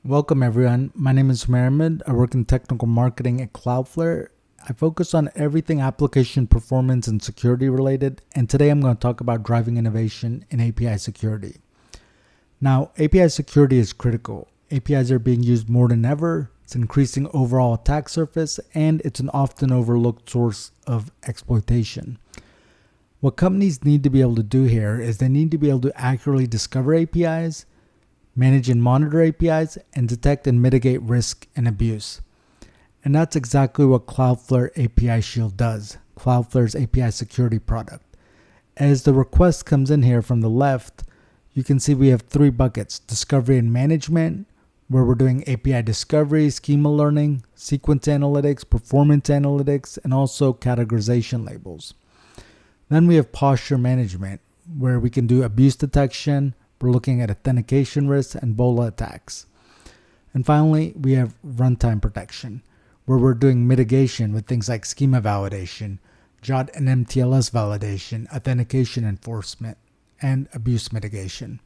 Welcome everyone, my name is Merriman. I work in technical marketing at Cloudflare. I focus on everything application performance and security related, and today I'm going to talk about driving innovation in API security. Now, API security is critical. APIs are being used more than ever, it's increasing overall attack surface, and it's an often overlooked source of exploitation. What companies need to be able to do here is they need to be able to accurately discover APIs, manage and monitor APIs, and detect and mitigate risk and abuse. And that's exactly what Cloudflare API Shield does, Cloudflare's API security product. As the request comes in here from the left, you can see we have three buckets: discovery and management, where we're doing API discovery, schema learning, sequence analytics, performance analytics, and also categorization labels. Then we have posture management, where we can do abuse detection. We're looking at authentication risks and BOLA attacks. And finally, we have runtime protection, where we're doing mitigation with things like schema validation, JOT and MTLS validation, authentication enforcement, and abuse mitigation.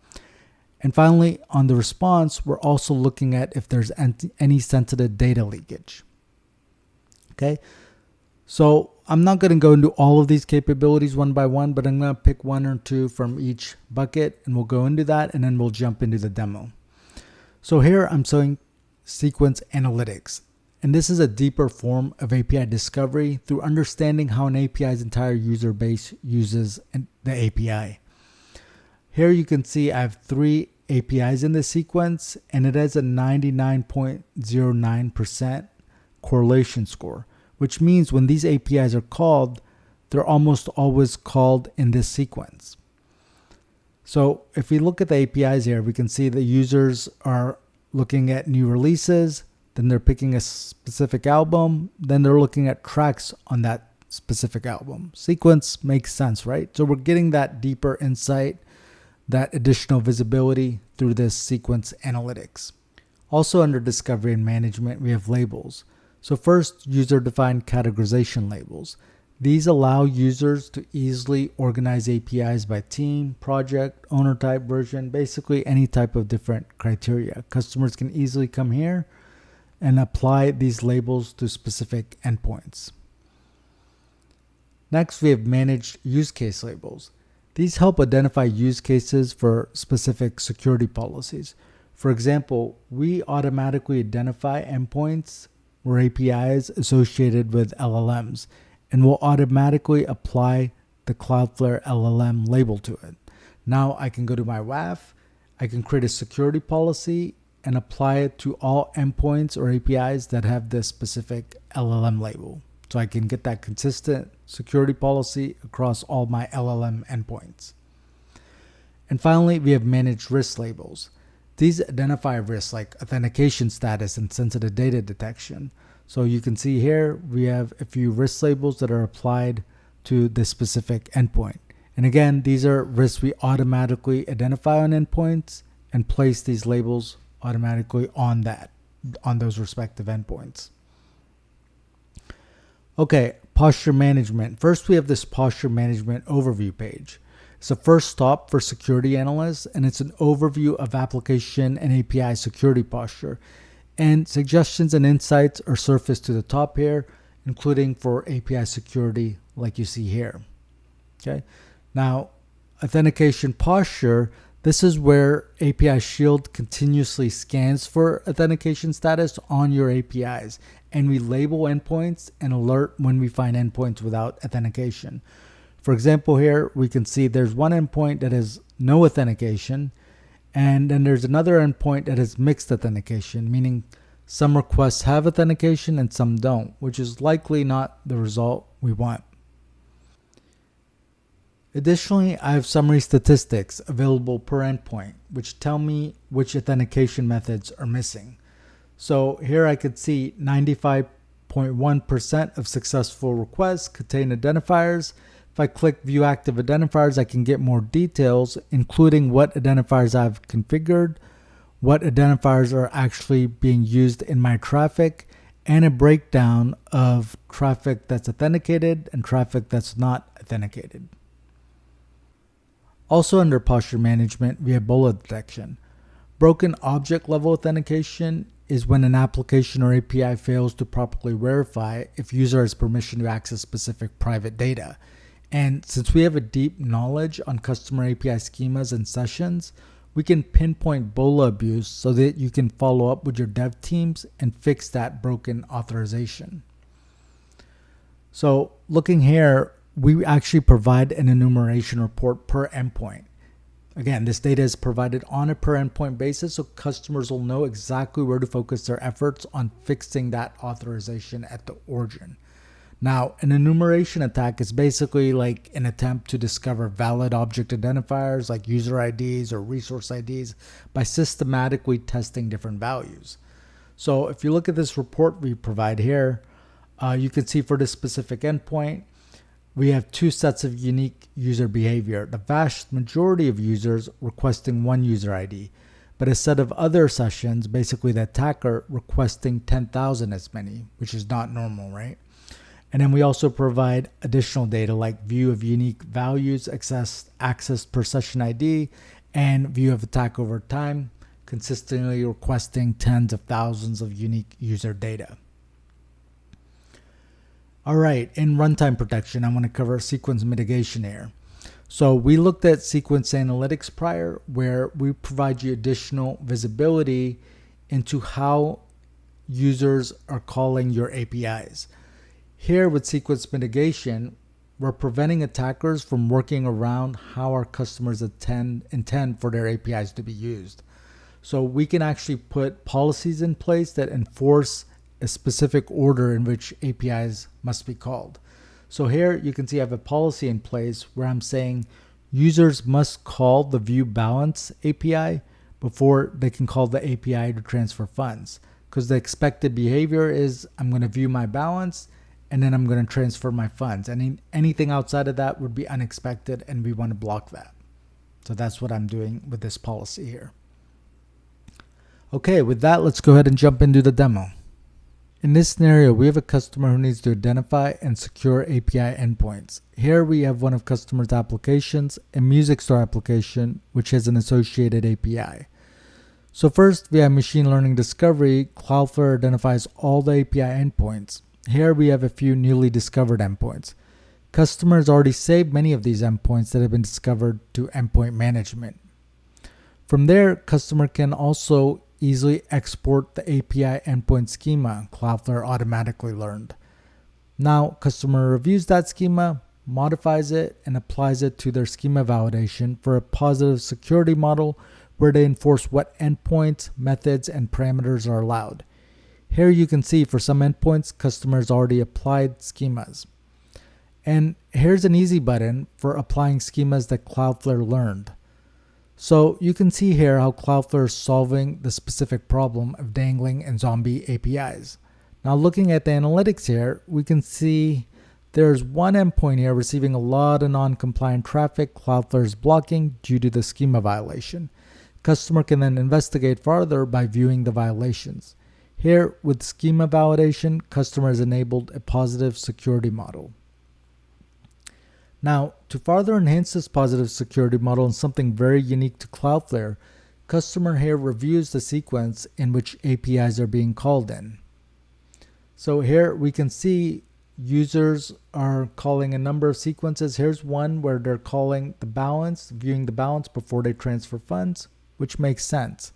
And finally, on the response, we're also looking at if there's any sensitive data leakage. Okay, so I'm not going to go into all of these capabilities one by one, but I'm going to pick one or two from each bucket and we'll go into that and then we'll jump into the demo. So here I'm showing sequence analytics. And this is a deeper form of API discovery through understanding how an API's entire user base uses the API. Here you can see I have three APIs in this sequence and it has a 99.09% correlation score, which means when these APIs are called, they're almost always called in this sequence. So if we look at the APIs here, we can see the users are looking at new releases, then they're picking a specific album, then they're looking at tracks on that specific album. Sequence makes sense, right? So we're getting that deeper insight, that additional visibility through this sequence analytics. Also under discovery and management, we have labels. So first, user-defined categorization labels. These allow users to easily organize APIs by team, project, owner type, version, basically any type of different criteria. Customers can easily come here and apply these labels to specific endpoints. Next, we have managed use case labels. These help identify use cases for specific security policies. For example, we automatically identify endpoints or APIs associated with LLMs, and will automatically apply the Cloudflare LLM label to it. Now I can go to my WAF, I can create a security policy and apply it to all endpoints or APIs that have this specific LLM label. So I can get that consistent security policy across all my LLM endpoints. And finally, we have managed risk labels. These identify risks like authentication status and sensitive data detection. So you can see here, we have a few risk labels that are applied to this specific endpoint. And again, these are risks we automatically identify on endpoints and place these labels automatically on those respective endpoints. Okay, posture management. First, we have this posture management overview page. It's a first stop for security analysts, and it's an overview of application and API security posture. And suggestions and insights are surfaced to the top here, including for API security like you see here. Okay. Now, authentication posture, this is where API Shield continuously scans for authentication status on your APIs, and we label endpoints and alert when we find endpoints without authentication. For example, here we can see there's one endpoint that has no authentication, and then there's another endpoint that has mixed authentication, meaning some requests have authentication and some don't, which is likely not the result we want. Additionally, I have summary statistics available per endpoint, which tell me which authentication methods are missing. So here I could see 95.1% of successful requests contain identifiers. If I click View Active Identifiers, I can get more details, including what identifiers I've configured, what identifiers are actually being used in my traffic, and a breakdown of traffic that's authenticated and traffic that's not authenticated. Also under posture management, we have BOLA detection. Broken object level authentication is when an application or API fails to properly verify if user has permission to access specific private data. And since we have a deep knowledge on customer API schemas and sessions, we can pinpoint BOLA abuse so that you can follow up with your dev teams and fix that broken authorization. So looking here, we actually provide an enumeration report per endpoint. Again, this data is provided on a per endpoint basis, so customers will know exactly where to focus their efforts on fixing that authorization at the origin. Now, an enumeration attack is basically like an attempt to discover valid object identifiers like user IDs or resource IDs by systematically testing different values. So if you look at this report we provide here, you can see for this specific endpoint, we have two sets of unique user behavior. The vast majority of users requesting one user ID, but a set of other sessions, basically the attacker, requesting 10,000 as many, which is not normal, right? And then we also provide additional data like view of unique values, accessed per session ID, and view of attack over time, consistently requesting tens of thousands of unique user data. All right, in runtime protection, I want to cover sequence mitigation here. So we looked at sequence analytics prior, where we provide you additional visibility into how users are calling your APIs. Here with sequence mitigation, we're preventing attackers from working around how our customers intend for their APIs to be used. So we can actually put policies in place that enforce a specific order in which APIs must be called. So here you can see I have a policy in place where I'm saying users must call the view balance API before they can call the API to transfer funds. Because the expected behavior is I'm going to view my balance and then I'm going to transfer my funds. And anything outside of that would be unexpected and we want to block that. So that's what I'm doing with this policy here. Okay, with that, let's go ahead and jump into the demo. In this scenario, we have a customer who needs to identify and secure API endpoints. Here we have one of customer's applications, a music store application, which has an associated API. So first, via machine learning discovery, Cloudflare identifies all the API endpoints. Here we have a few newly discovered endpoints. Customers already saved many of these endpoints that have been discovered to endpoint management. From there, customer can also easily export the API endpoint schema Cloudflare automatically learned. Now, customer reviews that schema, modifies it, and applies it to their schema validation for a positive security model where they enforce what endpoints, methods, and parameters are allowed. Here you can see for some endpoints, customers already applied schemas. And here's an easy button for applying schemas that Cloudflare learned. So you can see here how Cloudflare is solving the specific problem of dangling and zombie APIs. Now looking at the analytics here, we can see there's one endpoint here receiving a lot of non-compliant traffic Cloudflare is blocking due to the schema violation. Customer can then investigate further by viewing the violations. Here with schema validation, customer has enabled a positive security model. Now, to further enhance this positive security model and something very unique to Cloudflare, customer here reviews the sequence in which APIs are being called in. So here we can see users are calling a number of sequences. Here's one where they're calling the balance, viewing the balance before they transfer funds, which makes sense.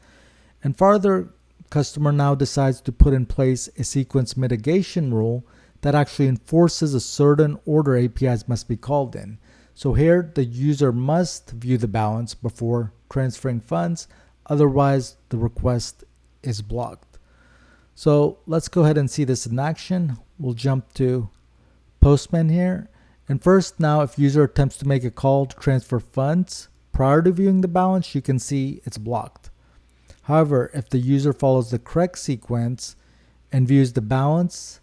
And further, customer now decides to put in place a sequence mitigation rule that actually enforces a certain order APIs must be called in. So here the user must view the balance before transferring funds, otherwise the request is blocked. So let's go ahead and see this in action. We'll jump to Postman here. And first now if user attempts to make a call to transfer funds prior to viewing the balance, you can see it's blocked. However, if the user follows the correct sequence and views the balance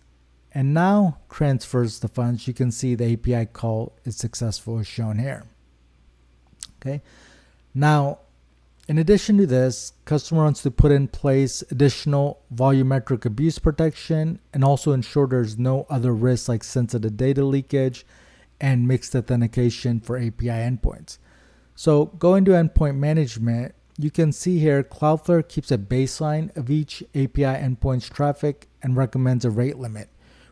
and now transfers the funds, you can see the API call is successful as shown here. Okay. Now, in addition to this, customer wants to put in place additional volumetric abuse protection and also ensure there's no other risks like sensitive data leakage and mixed authentication for API endpoints. So going to endpoint management, you can see here Cloudflare keeps a baseline of each API endpoint's traffic and recommends a rate limit,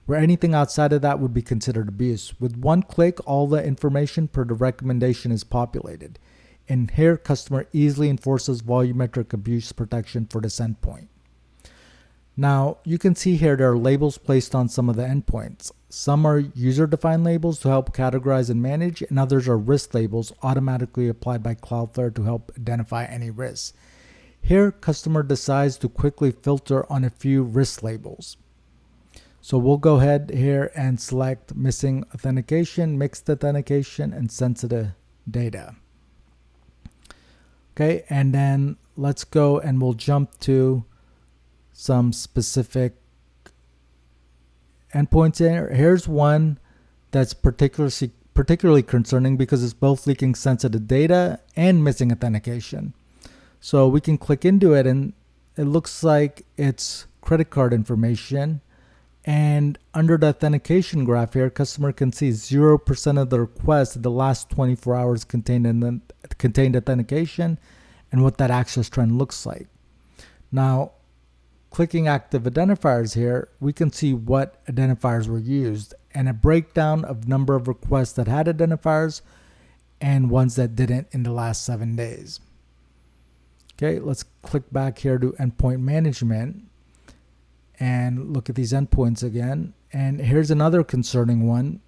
where anything outside of that would be considered abuse. With one click, all the information per the recommendation is populated. And here, customer easily enforces volumetric abuse protection for this endpoint. Now, you can see here there are labels placed on some of the endpoints. Some are user-defined labels to help categorize and manage, and others are risk labels automatically applied by Cloudflare to help identify any risks. Here, customer decides to quickly filter on a few risk labels. So we'll go ahead here and select missing authentication, mixed authentication, and sensitive data. Okay, and then let's go and we'll jump to some specific endpoints here. Here's one that's particularly concerning because it's both leaking sensitive data and missing authentication. So we can click into it and it looks like it's credit card information. And under the authentication graph here, customer can see 0% of the requests in the last 24 hours contained authentication and what that access trend looks like. Now, clicking active identifiers here, we can see what identifiers were used and a breakdown of number of requests that had identifiers and ones that didn't in the last 7 days. Okay, let's click back here to endpoint management and look at these endpoints again. And here's another concerning one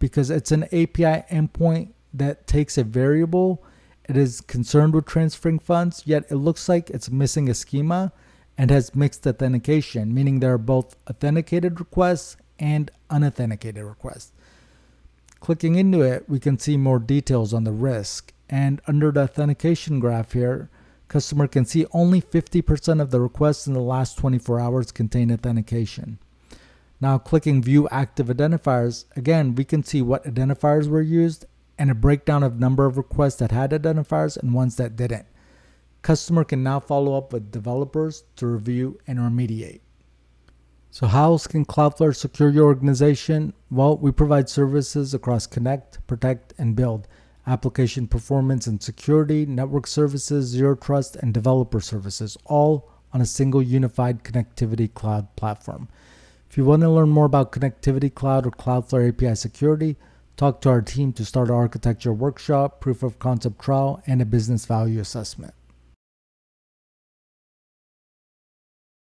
because it's an API endpoint that takes a variable. It is concerned with transferring funds, yet it looks like it's missing a schema and has mixed authentication, meaning there are both authenticated requests and unauthenticated requests. Clicking into it, we can see more details on the risk. And under the authentication graph here, customer can see only 50% of the requests in the last 24 hours contain authentication. Now clicking view active identifiers, again, we can see what identifiers were used and a breakdown of number of requests that had identifiers and ones that didn't. Customer can now follow up with developers to review and remediate. So how else can Cloudflare secure your organization? Well, we provide services across connect, protect, and build, application performance and security, network services, zero trust, and developer services, all on a single unified connectivity cloud platform. If you want to learn more about Connectivity Cloud or Cloudflare API security, talk to our team to start our architecture workshop, proof of concept trial, and a business value assessment.